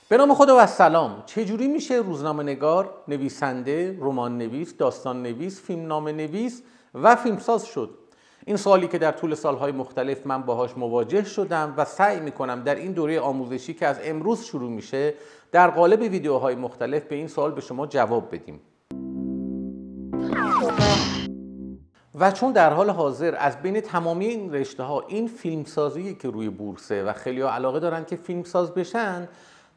به نام خدا و سلام. چجوری میشه روزنامه‌نگار، نویسنده، رمان نویس، داستان نویس، فیلمنامه نویس و فیلمساز شد؟ این سوالی که در طول سالهای مختلف من باهاش مواجه شدم و سعی میکنم در این دوره آموزشی که از امروز شروع میشه در قالب ویدیوهای مختلف به این سوال به شما جواب بدیم. و چون در حال حاضر از بین تمامی این رشته ها این فیلمسازی که روی بورسه و خیلی ها علاقه دارن که فیلمساز بشن،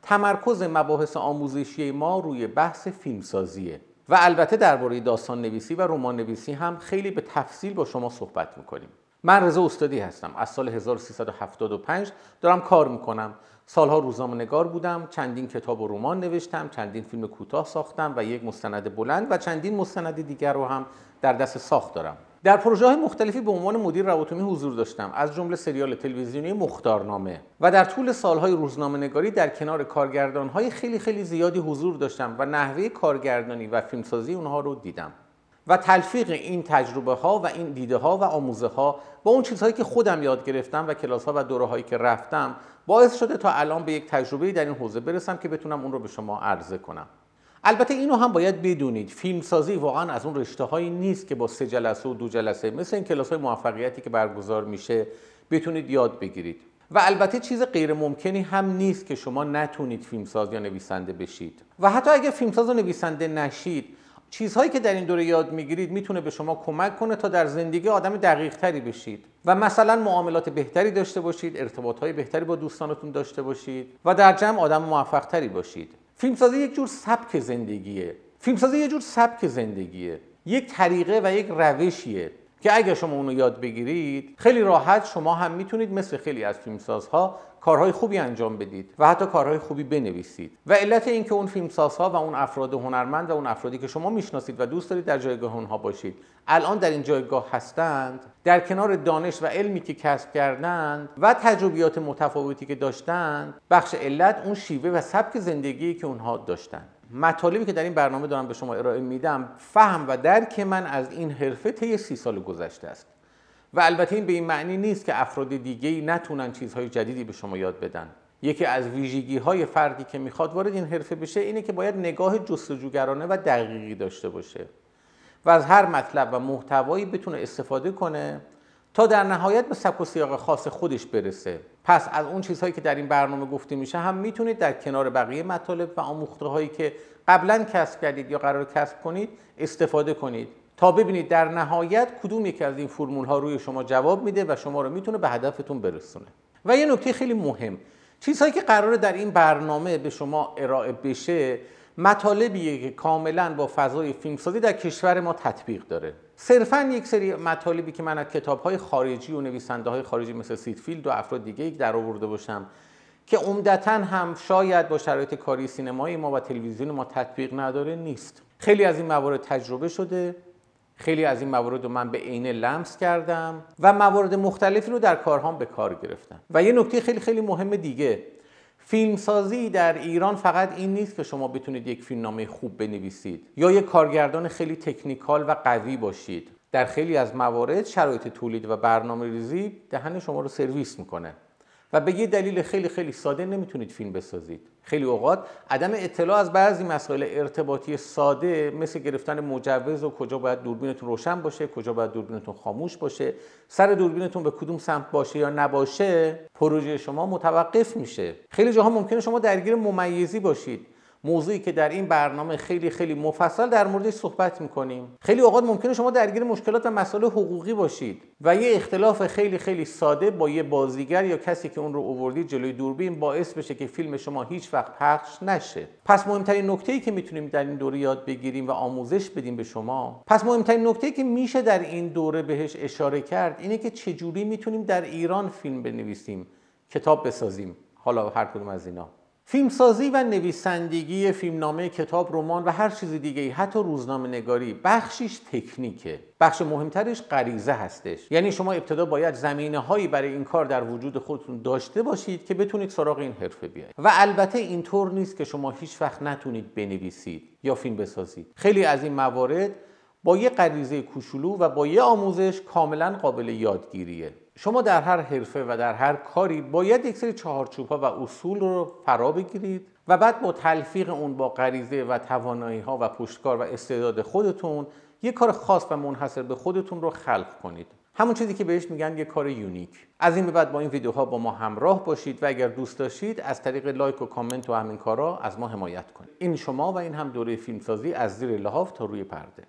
تمرکز مباحث آموزشی ما روی بحث فیلمسازیه و البته درباره داستان نویسی و رمان نویسی هم خیلی به تفصیل با شما صحبت میکنیم. من رضا استادی هستم. از سال 1375 دارم کار میکنم. سالها روزنامه‌نگار بودم، چندین کتاب و رمان نوشتم، چندین فیلم کوتاه ساختم و یک مستند بلند و چندین مستند دیگر رو هم در دست ساخت دارم. در پروژه‌های مختلفی به عنوان مدیر روابط عمومی حضور داشتم، از جمله سریال تلویزیونی مختارنامه، و در طول سالهای روزنامه‌نگاری در کنار کارگردان‌های خیلی زیادی حضور داشتم و نحوه کارگردانی و فیلمسازی اونها رو دیدم. و تلفیق این تجربه ها و این دیده ها و آموزه ها با اون چیزهایی که خودم یاد گرفتم و کلاس ها و دوره هایی که رفتم باعث شده تا الان به یک تجربه در این حوزه برسم که بتونم اون رو به شما عرضه کنم. البته اینو هم باید بدونید، فیلمسازی واقعا از اون رشته هایی نیست که با 3 جلسه و 2 جلسه مثل این کلاس های موفقیتی که برگزار میشه بتونید یاد بگیرید. و البته چیز غیر ممکنی هم نیست که شما نتونید فیلمساز یا نویسنده بشید. و حتی اگه فیلمساز و نویسنده نشید، چیزهایی که در این دوره یاد میگیرید میتونه به شما کمک کنه تا در زندگی آدم دقیق تری بشید و مثلا معاملات بهتری داشته باشید، ارتباطهای بهتری با دوستانتون داشته باشید و در جمع آدم موفق تری باشید. فیلمسازی یک جور سبک زندگیه. یک طریقه و یک روشیه که اگه شما اونو یاد بگیرید خیلی راحت شما هم میتونید مثل خیلی از فیلمسازها کارهای خوبی انجام بدید و حتی کارهای خوبی بنویسید. و علت این که اون فیلمسازها و اون افراد هنرمند و اون افرادی که شما میشناسید و دوست دارید در جایگاه اونها باشید الان در این جایگاه هستند، در کنار دانش و علمی که کسب کردند و تجربیات متفاوتی که داشتند، بخش علت اون شیوه و سبک زندگی که اونها داشتند. مطالبی که در این برنامه دارم به شما ارائه میدم فهم و درک من از این حرفه طی 30 سال گذشته است. و البته این به این معنی نیست که افراد دیگه‌ای نتونن چیزهای جدیدی به شما یاد بدن. یکی از ویژگی‌های فردی که میخواد وارد این حرفه بشه اینه که باید نگاه جستجوگرانه و دقیقی داشته باشه و از هر مطلب و محتوایی بتونه استفاده کنه تا در نهایت به سبک و سیاق خاص خودش برسه. پس از اون چیزهایی که در این برنامه گفته میشه هم میتونید در کنار بقیه مطالب و آموخته‌هایی که قبلا کسب کردید یا قرار کسب کنید استفاده کنید تا ببینید در نهایت کدوم یکی از این فرمول‌ها روی شما جواب میده و شما رو میتونه به هدفتون برسونه. و یه نکته خیلی مهم، چیزهایی که قراره در این برنامه به شما ارائه بشه مطالبیه که کاملا با فضای فیلمسازی در کشور ما تطبیق داره. صرفاً یک سری مطالبی که من از کتاب‌های خارجی و نویسنده‌های خارجی مثل سیدفیلد و افراد دیگه‌ای در آورده باشم که عمدتاً هم شاید با شرایط کاری سینمایی ما و تلویزیون ما تطبیق نداره نیست. خیلی از این موارد تجربه شده، خیلی از این موارد رو من به عینه لمس کردم و موارد مختلفی رو در کارهام به کار گرفتم. و یه نکته خیلی مهم دیگه، فیلمسازی در ایران فقط این نیست که شما بتونید یک فیلمنامه خوب بنویسید یا یک کارگردان خیلی تکنیکال و قوی باشید. در خیلی از موارد شرایط تولید و برنامه‌ریزی دهن شما رو سرویس میکنه و به یه دلیل خیلی ساده نمیتونید فیلم بسازید. خیلی اوقات عدم اطلاع از بعضی مسائل ارتباطی ساده مثل گرفتن مجوز و کجا باید دوربینتون روشن باشه، کجا باید دوربینتون خاموش باشه، سر دوربینتون به کدوم سمت باشه یا نباشه، پروژه شما متوقف میشه. خیلی جاها ممکنه شما درگیر ممیزی باشید، موضوعی که در این برنامه خیلی مفصل در موردش صحبت میکنیم. خیلی اوقات ممکنه شما درگیر مشکلات و مسائل حقوقی باشید و یه اختلاف خیلی ساده با یه بازیگر یا کسی که اون رو آوردید جلوی دوربین باعث بشه که فیلم شما هیچ وقت پخش نشه. پس مهمترین نکته‌ای که میتونیم در این دوره یاد بگیریم و آموزش بدیم به شما، مهمترین نکته‌ای که میشه در این دوره بهش اشاره کرد اینه که چجوری میتونیم در ایران فیلم بنویسیم، کتاب بسازیم، حالا هر کدوم از اینا. فیلمسازی و نویسندگی فیلمنامه، کتاب، رمان و هر چیز دیگه، حتی روزنامه نگاری، بخشش تکنیکه، بخش مهمترش غریزه هستش. یعنی شما ابتدا باید زمینه‌هایی برای این کار در وجود خودتون داشته باشید که بتونید سراغ این حرفه بیایید. و البته اینطور نیست که شما هیچ وقت نتونید بنویسید یا فیلم بسازید. خیلی از این موارد با یه غریزه کوچولو و با یه آموزش کاملا قابل یادگیریه. شما در هر حرفه و در هر کاری باید یک سری چهارچوب‌ها و اصول رو فرا بگیرید و بعد با تلفیق اون با غریزه و توانایی‌ها و پشتکار و استعداد خودتون یک کار خاص و منحصر به خودتون رو خلق کنید. همون چیزی که بهش میگن یک کار یونیک. از این به بعد با این ویدیوها با ما همراه باشید و اگر دوست داشتید از طریق لایک و کامنت و همین کارا از ما حمایت کنید. این شما و این هم دوره فیلمسازی از زیر لحاف تا روی پرده.